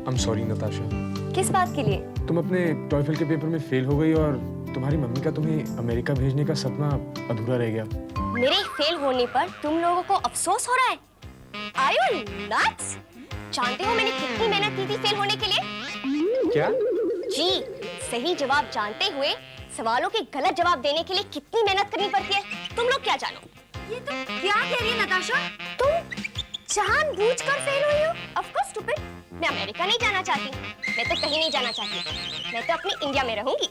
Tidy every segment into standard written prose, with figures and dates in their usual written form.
I'm sorry Natasha. किस बात के लिए? तुम अपने टॉयफल के पेपर में फेल हो गई और तुम्हारी मम्मी का तुम्हें अमेरिका भेजने का सपना अधूरा रह गया। मेरे फेल होने पर तुम लोगों को अफसोस हो रहा है? Are you nuts? जानते हो मैंने कितनी मेहनत की थी फेल होने के लिए? क्या? जी, सही जवाब जानते हुए सवालों के गलत जवाब देने के लिए कितनी मेहनत करनी पड़ती है, तुम लोग क्या जानो? ये तुम क्या कह रही है नताशा? तुम जानबूझकर फेल हुई हो? Of course, stupid. मैं अमेरिका नहीं जाना चाहती, मैं तो कहीं नहीं जाना चाहती, मैं तो अपने इंडिया में रहूंगी।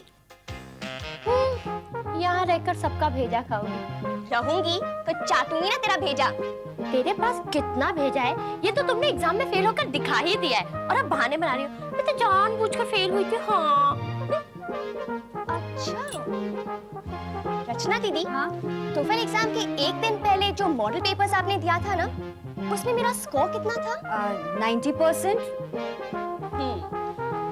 यहाँ रहकर सबका भेजा खाओगी। रहूंगी तो चाटूंगी ना तेरा भेजा। तेरे पास कितना भेजा है ये तो तुमने एग्जाम में फेल होकर दिखा ही दिया है और अब बहाने बना रही हो। मैं तो जानबूझकर फेल हुई थी। हाँ। अच्छा रचना दीदी, हाँ? TOEFL एग्जाम के एक दिन पहले जो मॉडल पेपर्स आपने दिया था ना, उसमें मेरा स्कोर कितना था? 90%।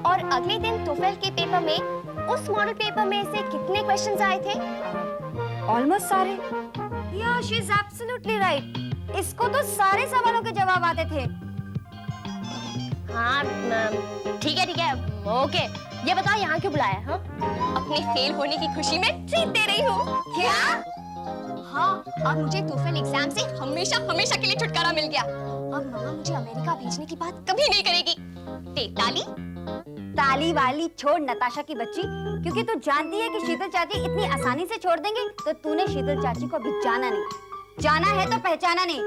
और अगले दिन TOEFL के पेपर में उस मॉडल पेपर में से कितने क्वेश्चंस आए थे? ऑलमोस्ट सारे। Yeah, she's absolutely right. इसको तो सारे सवालों के जवाब आते थे। हाँ ठीक है ओके। ये बताओ यहाँ क्यों बुलाया है? हाँ? अपने फेल होने की खुशी में ट्रीट दे रही हूँ। क्या? हाँ, अब मुझे TOEFL एग्जाम से हमेशा हमेशा के लिए छुटकारा मिल गया। अब मम्मा मुझे अमेरिका भेजने की बात कभी नहीं करेगी। ताली? ताली वाली छोड़ नताशा की बच्ची, क्योंकि तू जानती है कि शीतल चाची इतनी आसानी से छोड़ देंगे, तो तूने शीतल चाची को अभी जाना नहीं। जाना है तो पहचाना नहीं।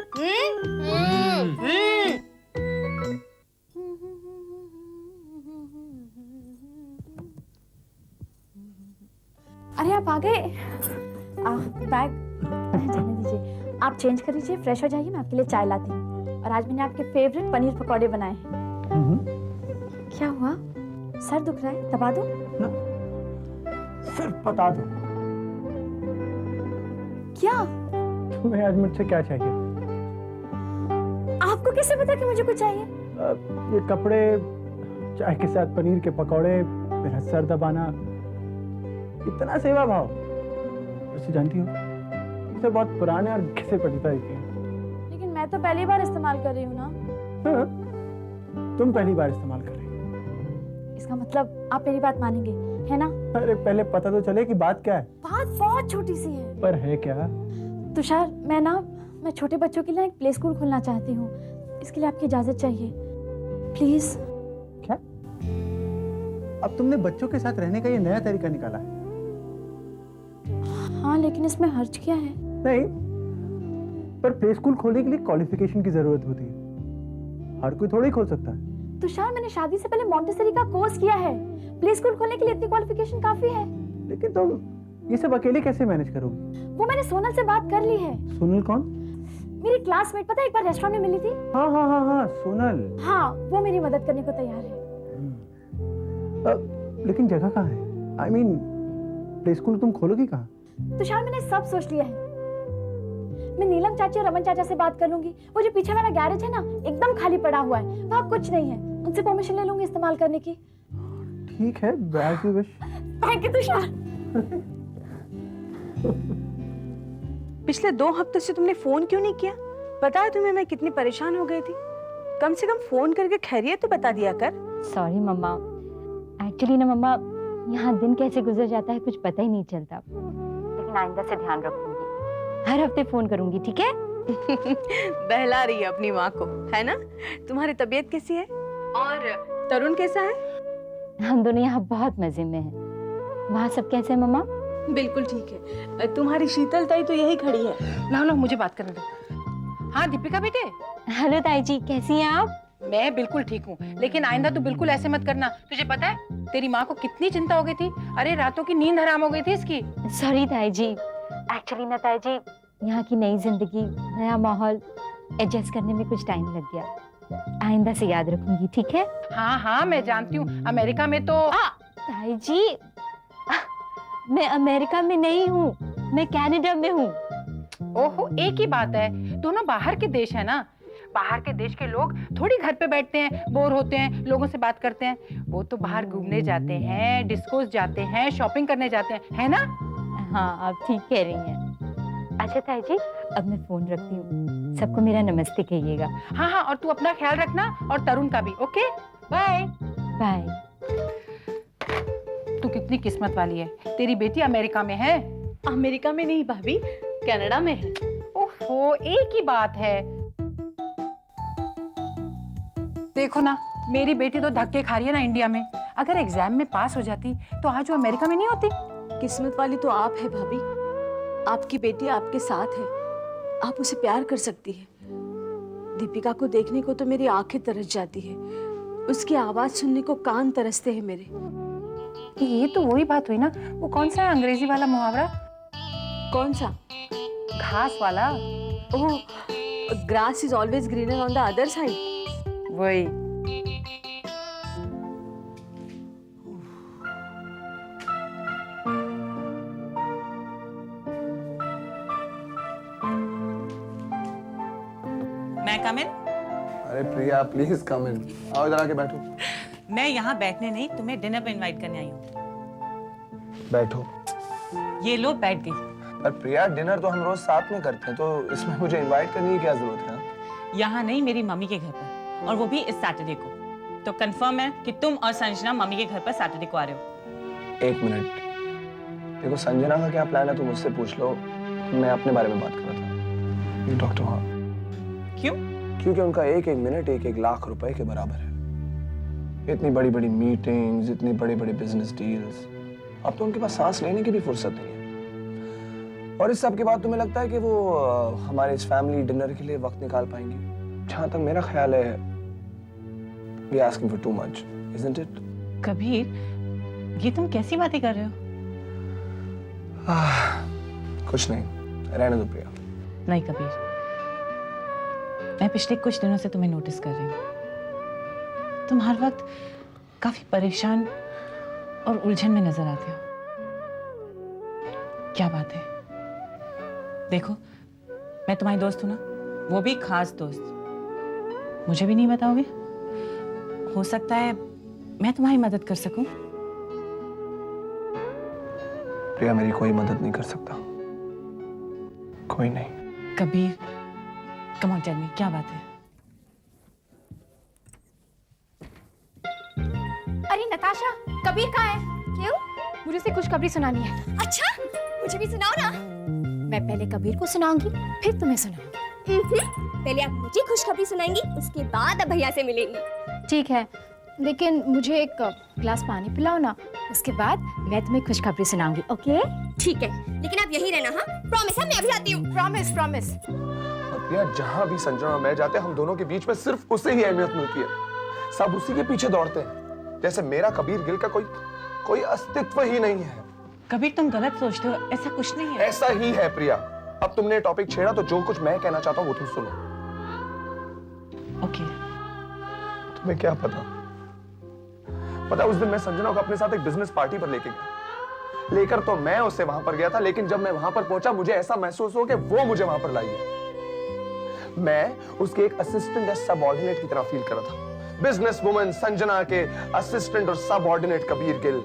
अरे आप आ गए। बैग जाने दीजिए, आप चेंज कर लीजिए, फ्रेश हो जाइए, मैं आपके लिए चाय लाती हूँ। और आज मैंने आपके फेवरेट पनीर पकौड़े बनाए हैं। क्या हुआ, सर दुख रहा है? दबा दो ना, सिर्फ बता दो क्या तुम्हें आज मुझसे क्या चाहिए। आपको कैसे पता कि मुझे कुछ चाहिए? ये कपड़े, चाय के साथ पनीर के पकौड़े, मेरा सर दबाना, इतना सेवा भाव। वैसे जानती हो इसे बहुत पुराने और घिसे पटी तरीके हैं। लेकिन मैं तो पहली बार इस्तेमाल कर रही हूँ ना। हाँ, तुम पहली बार इस्तेमाल कर रही हो। इसका मतलब आप मेरी बात मानेंगे, है ना? अरे पहले पता तो चले कि बात क्या है। बात बहुत छोटी सी है। पर है क्या? तुषार, मैं छोटे बच्चों के लिए एक प्ले स्कूल खोलना चाहती हूँ। इसके लिए आपकी इजाजत चाहिए, प्लीज। क्या? अब तुमने बच्चों के साथ रहने का ये नया तरीका निकाला है? हाँ, लेकिन इसमें हर्ज क्या है? नहीं, पर प्ले स्कूल खोलने के लिए क्वालिफिकेशन की जरूरत होती है। हर कोई थोड़ी खोल सकता है। तुषार, मैंने शादी से पहले मॉन्टेसरी का कोर्स किया है। प्ले स्कूल खोलने के लिए इतनी क्वालिफिकेशन काफी है। लेकिन तुम ये सब अकेले कैसे मैनेज करोगी? वो मैंने सोनल से बात कर ली है। सोनल कौन? मेरी क्लासमेट, पता है, एक बार रेस्टोरेंट में मिली थी। हाँ हाँ हाँ हाँ, सोनल। हाँ, वो मेरी मदद करने को तैयार है। लेकिन जगह कहाँ है? I mean, प्ले स्कूल तुम खोलोगी कहाँ? तुषार, मैंने सब सोच लिया है। मैं नीलम चाची और रमन चाचा से बात कर लूंगी। वो जो पीछे वाला गैरेज है ना, एकदम खाली पड़ा हुआ है, वहाँ कुछ नहीं है। उनसे परमिशन ले लूंगी इस्तेमाल करने की। ठीक है, as you wish। Thank you Tushar. पिछले 2 हफ्ते से तुमने फोन क्यों नहीं किया? पता है तुम्हें मैं कितनी परेशान हो गई थी। कम से कम फोन करके खैरियत तो बता दिया कर। सॉरी मम्मा, एक्चुअली ना मम्मा, यहाँ दिन कैसे गुजर जाता है कुछ पता ही नहीं चलता। लेकिन आइंदा से ध्यान रखूंगी, हर हफ्ते फोन करूंगी, ठीक है? बहला रही है अपनी माँ को, है ना? तुम्हारी तबीयत कैसी है? और तरुण कैसा है? हम दोनों यहाँ बहुत मजे में हैं। वहाँ सब कैसे हैं मम्मा? बिल्कुल ठीक है। तुम्हारी शीतल ताई तो यही खड़ी है। लाओ मुझे बात करने दो। हाँ दीपिका बेटे। हेलो ताई जी, कैसी हैं आप? मैं बिल्कुल ठीक हूँ, लेकिन आइंदा तू बिल्कुल ऐसे मत करना। तुझे पता है तेरी माँ को कितनी चिंता हो गई थी? अरे रातों की नींद हराम हो गई थी इसकी। सॉरी ताई जी, एक्चुअली ना ताई जी, यहाँ की नई जिंदगी, नया माहौल एडजस्ट करने में कुछ टाइम लग गया। आइंदा से याद रखूंगी, ठीक है? हाँ हाँ मैं जानती हूँ, अमेरिका में तो ताई जी, मैं अमेरिका में नहीं हूँ, मैं कनाडा में हूँ। ओहो, एक ही बात है, दोनों बाहर के देश है ना। बाहर के देश के लोग थोड़ी घर पे बैठते हैं, बोर होते हैं, लोगों से बात करते हैं। वो तो बाहर घूमने जाते हैं, डिस्कोस जाते हैं, शॉपिंग करने जाते हैं, है ना? हाँ, आप ठीक कह रही हैं। अच्छा ताई जी, अब मैं फोन रखती हूँ। सबको मेरा नमस्ते कहिएगा। हाँ हाँ, और तू अपना ख्याल रखना और तरुण का भी, ओके? बाय। बाय। तू कितनी किस्मत वाली है, तेरी बेटी अमेरिका में है। अमेरिका में नहीं भाभी, कनाडा में है। ओहो, एक ही बात है। देखो ना, मेरी बेटी तो धक्के खा रही है ना इंडिया में। अगर एग्जाम में पास हो जाती तो आज वो अमेरिका में नहीं होती। किस्मत वाली तो आप है भाभी, आपकी बेटी आपके साथ है, आप उसे प्यार कर सकती है। दीपिका को देखने को तो मेरी आंखें तरस जाती है, उसकी आवाज सुनने को कान तरसते हैं मेरे। ये तो वही बात हुई ना, वो कौन सा है अंग्रेजी वाला मुहावरा? कौन सा? घास वाला। Oh, grass is always greener on the other side. वही। मैं कम इन? अरे प्रिया प्लीज कम इन, आओ इधर आके बैठो। मैं यहाँ बैठने नहीं, तुम्हें डिनर पे इनवाइट करने आई हूँ। बैठो। ये लो, बैठ गई। पर प्रिया डिनर तो हम रोज साथ में करते हैं, तो इसमें मुझे इनवाइट करने की क्या जरूरत है? यहाँ नहीं, मेरी मम्मी के घर पर, और वो भी इस सैटरडे को। तो कंफर्म है कि तुम और संजना मम्मी के घर पर सैटरडे को आ रहे हो। एक मिनट, देखो संजना का क्या प्लान है तुम मुझसे पूछ लो, मैं अपने बारे में बात कर रहा था। ये डॉक्टर वहाँ। क्यों? क्योंकि उनका एक एक मिनट 1-1 लाख रुपए के बराबर है। इतनी बड़ी बड़ी मीटिंग्स, इतनी बड़ी बड़ी बिजनेस डील्स, अब तो उनके पास सांस लेने की भी फुर्सत नहीं है। और इस सब के बाद तुम्हें लगता है कि वो हमारे इस फैमिली डिनर के लिए वक्त निकाल पाएंगी? जहां तक मेरा ख्याल है, we asking for too much, isn't it? Kabir, ये तुम कैसी बातें कर रहे हो? कुछ नहीं, रहने दो प्रिया। नहीं कबीर, मैं पिछले कुछ दिनों से तुम्हें नोटिस कर रही हूँ। तुम हर वक्त काफी परेशान और उलझन में नजर आते हो। क्या बात है? देखो, मैं तुम्हारी दोस्त हूं ना, वो भी खास दोस्त। मुझे भी नहीं बताओगे? हो सकता है मैं तुम्हारी मदद कर सकूं। प्रिया मेरी कोई मदद नहीं कर सकता, कोई नहीं। Kabir, come on tell me, क्या बात है? अरे नताशा, कबीर कहाँ है? क्यों? मुझे उसे खुशखबरी सुनानी है। अच्छा, मुझे भी सुनाओ ना। मैं पहले कबीर को सुनाऊंगी, फिर तुम्हें सुनाऊंगी। पहले आप मुझे खुशखबरी सुनाएंगी, उसके बाद अब भैया से मिलेंगी। ठीक है, लेकिन मुझे एक गिलास पानी पिलाओ ना, उसके बाद मैं तुम्हें खुशखबरी सुनाऊंगी। ओके? ठीक है, लेकिन आप यही रहना। हाँ, प्रॉमिस है, मैं अभी आती हूँ। Promise promise. और प्रिया जहां भी संजना और मैं जाते हैं, हम दोनों के बीच में सिर्फ उसे ही अहमियत मिलती है। सब उसी के पीछे दौड़ते हैं, जैसे मेरा कबीर गिल का कोई अस्तित्व ही नहीं है। कबीर, तुम गलत सोचते हो, ऐसा कुछ नहीं है। ऐसा ही है प्रिया। अब तुमने टॉपिक छेड़ा, तो जो कुछ मैं कहना चाहता हूँ वो तुम सुनो। ओके। तुम्हें क्या पता उस दिन मैं संजना को अपने साथ एक बिजनेस पार्टी पर लेके गया। लेकर तो मैं उसे वहां पर गया था, लेकिन जब मैं वहां पर पहुंचा, मुझे ऐसा महसूस हो कि वो मुझे वहां पर लाई है। मैं उसके एक असिस्टेंट या सबऑर्डिनेट की तरह फील कर रहा था। बिजनेस वुमन संजना के असिस्टेंट और सबऑर्डिनेट कबीर गिल।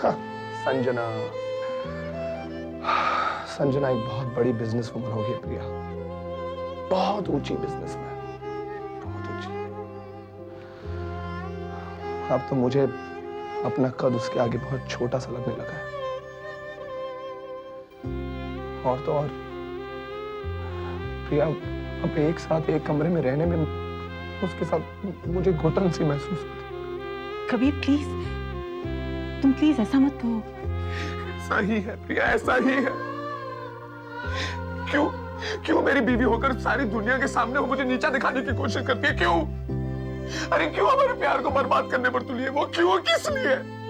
हाँ, संजना एक बहुत बड़ी बिजनेस वुमन होगी प्रिया, बहुत ऊंची बिजनेसमैन, बहुत ऊंची। अब तो मुझे अपना कद उसके आगे बहुत छोटा सा लगने लगा है। और तो और प्रिया, अब एक साथ एक कमरे में रहने में उसके साथ मुझे घुटन सी महसूस होती। कबीर प्लीज, तुम प्लीज ऐसा मत कहो। ऐसा ही है प्रिया, ऐसा ही है। क्यों मेरी बीवी होकर सारी दुनिया के सामने वो मुझे नीचा दिखाने की कोशिश करती है? क्यों? अरे क्यों हमारे प्यार को बर्बाद करने पर तुली है वो? क्यों, किस लिए?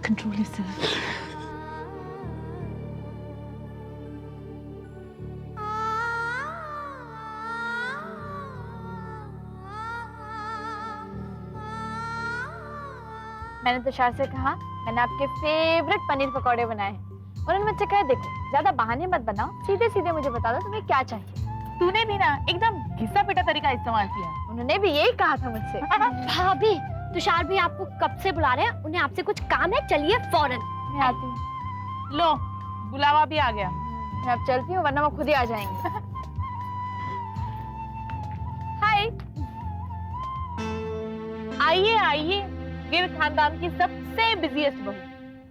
Control yourself. मैंने तुषार से कहा मैंने आपके फेवरेट पनीर पकौड़े बनाए हैं। उन्होंने मुझसे कहा देखो ज्यादा बहाने मत बनाओ, सीधे सीधे मुझे बता दो तुम्हें क्या चाहिए। तूने भी ना एकदम घिसा पिटा तरीका इस्तेमाल किया। उन्होंने भी यही कहा था मुझसे। भाभी, तुषार भी आपको कब से बुला रहे हैं, उन्हें आपसे कुछ काम है, चलिए फौरन। मैं आती हूँ। लो बुलावा भी आ गया। मैं अब चलती हूँ वरना वो खुद ही आ जाएंगे। हाय, आइए आइए, गिर खानदान की सबसे बिजीएस्ट बहू।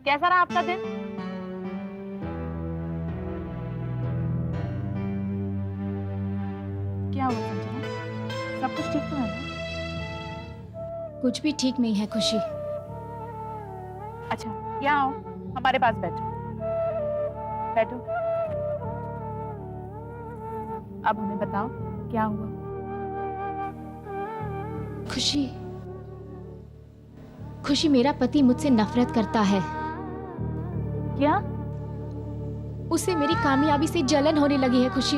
कैसा रहा आपका दिन? क्या हुआ संजना? सब कुछ ठीक तो है ना? कुछ भी ठीक नहीं है खुशी। अच्छा यहाँ आओ, हमारे पास बैठो। बैठो। अब हमें बताओ क्या हुआ? खुशी, खुशी मेरा पति मुझसे नफरत करता है। क्या? उसे मेरी कामयाबी से जलन होने लगी है खुशी।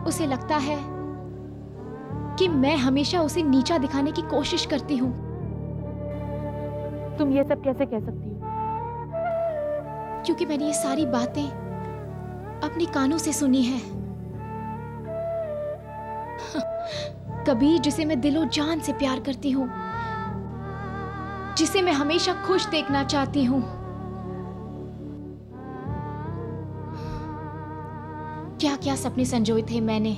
उसे लगता है कि मैं हमेशा उसे नीचा दिखाने की कोशिश करती हूँ। तुम ये सब कैसे कह सकती हो? क्योंकि मैंने ये सारी बातें अपने कानों से सुनी है। कबीर, जिसे मैं दिलो जान से प्यार करती हूँ, जिसे मैं हमेशा खुश देखना चाहती हूँ, क्या क्या सपने संजोए थे मैंने।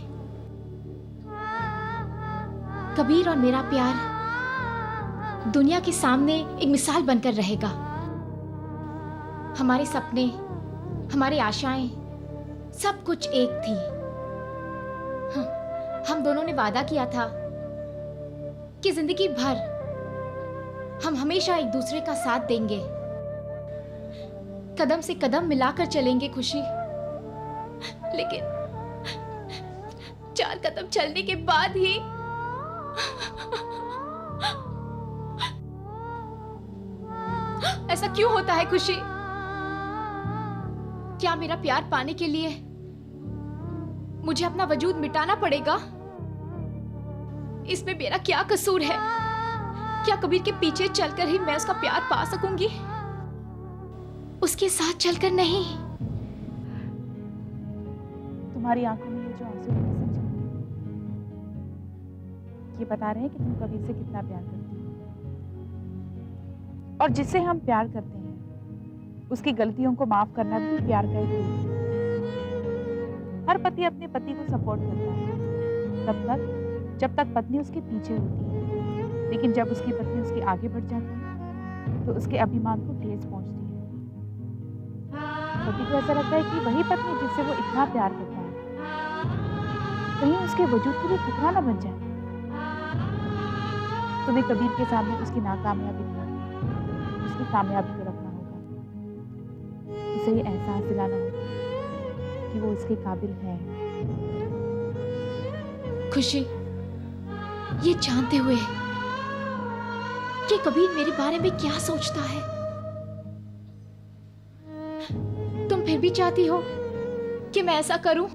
कबीर और मेरा प्यार दुनिया के सामने एक मिसाल बनकर रहेगा। हमारे सपने, हमारी आशाएं, सब कुछ एक थी। हम दोनों ने वादा किया था कि जिंदगी भर हम हमेशा एक दूसरे का साथ देंगे, कदम से कदम मिलाकर चलेंगे खुशी। लेकिन 4 कदम चलने के बाद ही ऐसा क्यों होता है खुशी? क्या मेरा प्यार पाने के लिए मुझे अपना वजूद मिटाना पड़ेगा? इसमें मेरा क्या कसूर है? क्या कबीर के पीछे चलकर ही मैं उसका प्यार पा सकूंगी, उसके साथ चलकर नहीं? तुम्हारी आंखों में ये जो आंसू है संजना, ये बता रहे हैं कि तुम कबीर से कितना प्यार करती हो। और जिससे हम प्यार करते हैं उसकी गलतियों को माफ करना भी प्यार का एक रूप है। हर पति अपने पति को सपोर्ट करता है तब तक जब तक पत्नी उसके पीछे होती है, लेकिन जब उसकी पत्नी उसके आगे बढ़ जाती है तो उसके अभिमान को ठेस पहुंचती है। पति को ऐसा लगता है कि वही पत्नी जिससे वो इतना प्यार करता है कहीं उसके वजूद के लिए खतरा न बन जाए। तुम्हें कबीर के सामने उसकी नाकामयाबी नहीं, उसकी कामयाबी को रखना होगा। उसे ये एहसास दिलाना होगा कि वो उसके काबिल है। खुशी, ये जानते हुए कि कबीर मेरे बारे में क्या सोचता है, तुम फिर भी चाहती हो कि मैं ऐसा करूं?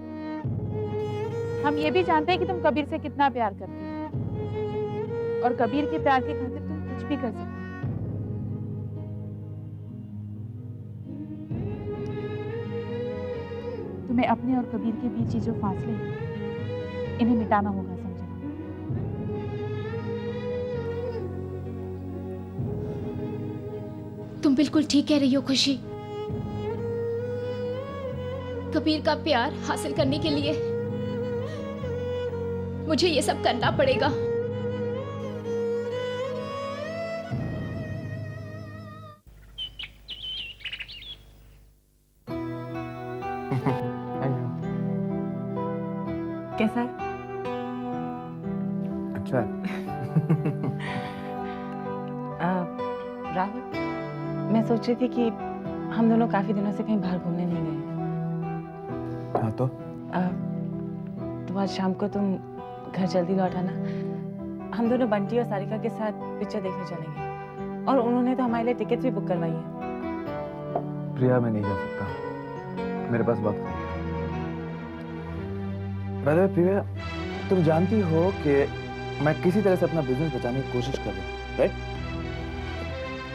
हम ये भी जानते हैं कि तुम कबीर से कितना प्यार करती हो और कबीर के प्यार की खातिर तुम कुछ भी कर सकती हो। तुम्हें अपने और कबीर के बीच ये जो फासले हैं इन्हें मिटाना होगा संजना। तुम बिल्कुल ठीक कह रही हो खुशी। कबीर का प्यार हासिल करने के लिए मुझे ये सब करना पड़ेगा। कैसा है? अच्छा है। राहुल, मैं सोच रही थी कि हम दोनों काफी दिनों से कहीं बाहर घूमने नहीं गए। हाँ तो तो आज शाम को तुम घर जल्दी लौट आना। हम दोनों बंटी और सारिका के साथ पिक्चर देखने चलेंगे और उन्होंने तो हमारे लिए टिकट भी बुक करवाई है। प्रिया, मैं नहीं जा सकता, मेरे पास वक्त नहीं है। बाय द वे प्रिया, तुम जानती हो कि मैं किसी तरह से अपना बिजनेस बचाने की कोशिश कर रहा हूँ, राइट?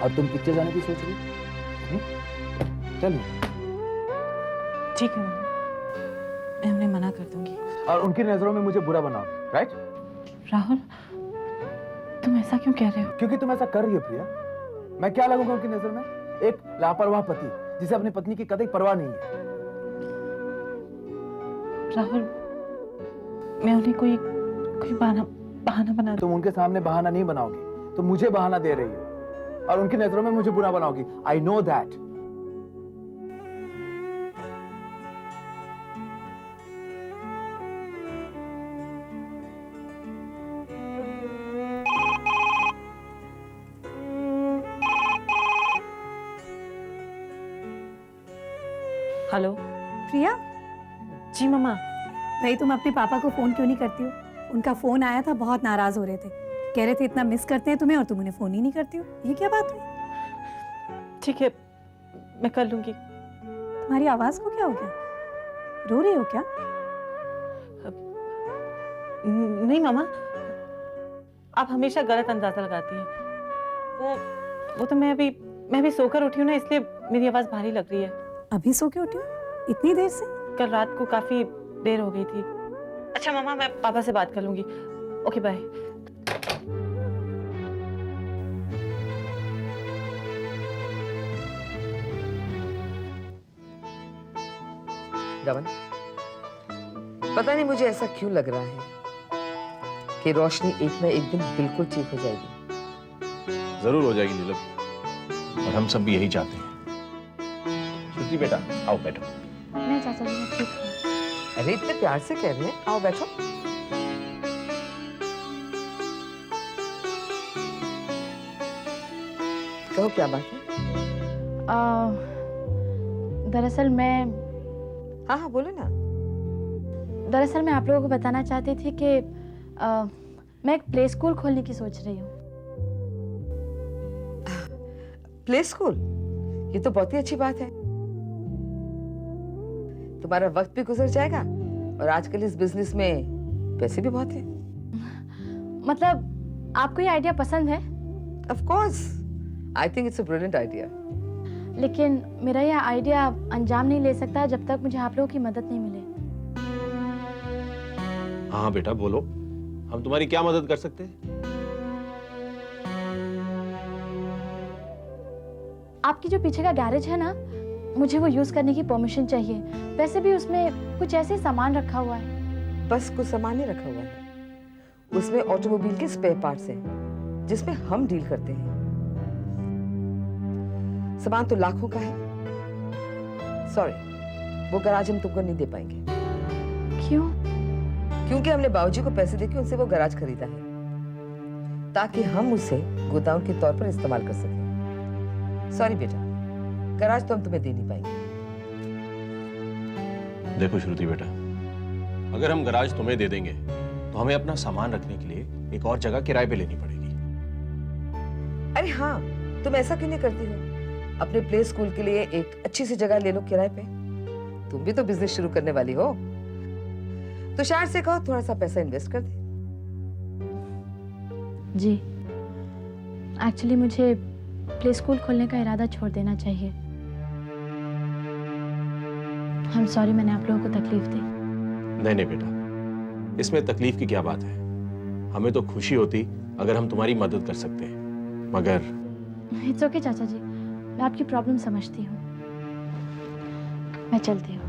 और तुम पिक्चर जाने की सोच रही हो? चलो। ठीक है, मैं उन्हें मना कर दूंगी। और उनकी नजरों में मुझे बुरा बनाओ, राइट? राहुल, तुम ऐसा ऐसा क्यों कह रहे हो? क्योंकि तुम ऐसा कर रही हो प्रिया। मैं क्या लगूंगा उनकी नजर में? एक लापरवाह पति जिसे अपनी पत्नी की कतई परवाह नहीं है। राहुल, मैं उन्हें कोई बहाना बना दूं। तुम उनके सामने बहाना नहीं बनाओगी, तुम मुझे बहाना दे रही हो और उनकी नजरों में मुझे बुरा बनाओगी। I know that. Hello. Priya, जी मम्मा। भाई तुम अपने पापा को फोन क्यों नहीं करती हो? उनका फोन आया था, बहुत नाराज हो रहे थे, कह रहे थे इतना मिस करते हैं तुम्हें और तुम उन्हें फोन ही नहीं करती हो। ये क्या बात हुई? ठीक है, मैं कर लूंगी। तुम्हारी आवाज को क्या हो गया? रो रही हो क्या? नहीं मामा, आप हमेशा गलत अंदाजा लगाती हैं। वो तो मैं भी सोकर उठी हूँ ना, इसलिए मेरी आवाज भारी लग रही है। अभी सो के उठी हो इतनी देर से? कल रात को काफी देर हो गई थी। अच्छा मामा, मैं पापा से बात कर लूंगी। Okay bye. रमन, पता नहीं मुझे ऐसा क्यों लग रहा है कि रोशनी एक ना एक दिन बिल्कुल ठीक हो जाएगी। जरूर हो जाएगी नीलम, और हम सब भी यही चाहते हैं। श्रुति बेटा, आओ बैठो। नहीं चाचा जी, मैं ठीक हूँ। अरे इतने प्यार से कह रहे हैं, आओ बैठो। कहो क्या बात है? दरअसल मैं हाँ बोलो ना। दरअसल मैं आप लोगों को बताना चाहती थी कि मैं एक प्ले स्कूल खोलने की सोच रही हूँ। Play school? ये तो बहुत ही अच्छी बात है। तुम्हारा वक्त भी गुजर जाएगा और आजकल इस बिजनेस में पैसे भी बहुत हैं। मतलब आपको ये आइडिया पसंद है? Of course, I think it's a brilliant idea. लेकिन मेरा यह आइडिया अंजाम नहीं ले सकता जब तक मुझे आप लोगों की मदद नहीं मिले। हाँ बेटा बोलो, हम तुम्हारी क्या मदद कर सकते हैं? आपकी जो पीछे का गैरेज है ना, मुझे वो यूज करने की परमिशन चाहिए। वैसे भी उसमें कुछ ऐसे सामान रखा हुआ है। बस कुछ सामान ही रखा हुआ है, उसमें ऑटोमोबाइल के स्पेयर पार्ट्स हैं जिसमें हम डील करते हैं। सामान तो लाखों का है। सॉरी, वो गैराज हम तुमको नहीं दे पाएंगे। क्यों? क्योंकि हमने बाबूजी को पैसे देके उनसे वो गैराज खरीदा है ताकि हम उसे गोदाम के तौर पर इस्तेमाल कर सकें। सॉरी बेटा, गैराज तो हम तुम्हें दे नहीं पाएंगे। देखो श्रुति बेटा, अगर हम गैराज तुम्हें दे देंगे तो हमें अपना सामान रखने के लिए एक और जगह किराए पे लेनी पड़ेगी। अरे हाँ, तुम ऐसा क्यों नहीं करती हो? अपने प्ले स्कूल के लिए एक अच्छी सी जगह ले लो किराए पे। तुम भी तो बिजनेस शुरू करने वाली हो, तो शायद से कहो थोड़ा सा पैसा इन्वेस्ट कर दे। जी, एक्चुअली मुझे प्ले स्कूल खोलने का इरादा छोड़ देना चाहिए। I'm sorry मैंने आप लोगों को तकलीफ दी। नहीं बेटा, इसमें तकलीफ की क्या बात है? हमें तो खुशी होती अगर हम तुम्हारी मदद कर सकते हैं, मगर इट्स ओके चाचा जी, मैं आपकी प्रॉब्लम समझती हूँ। मैं चलती हूँ।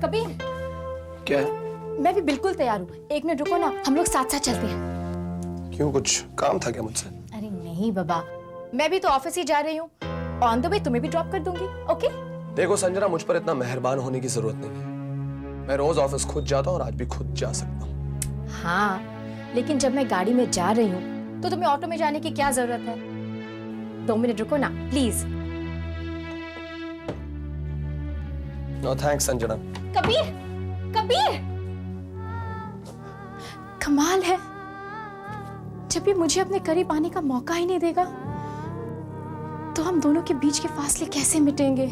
कबीर, क्या? मैं भी बिल्कुल तैयार हूँ। एक मिनट रुको ना, हम लोग साथ साथ चलते हैं। क्यों, कुछ काम था क्या मुझसे? अरे नहीं बाबा, मैं भी तो ऑफिस ही जा रही हूँ। ऑन द वे तुम्हें भी ड्रॉप कर दूंगी, ओके? देखो संजना, मुझ पर इतना मेहरबान होने की जरूरत नहीं है। मैं रोज ऑफिस खुद जाता हूँ और आज भी खुद जा सकता हूँ। हाँ, लेकिन जब मैं गाड़ी में जा रही हूँ तो तुम्हें ऑटो में जाने की क्या जरूरत है? 2 मिनट रुको ना please. No thanks Sanjana. Kabir, Kabir, कमाल है, जब भी मुझे अपने करीब आने का मौका ही नहीं देगा तो हम दोनों के बीच के फासले कैसे मिटेंगे?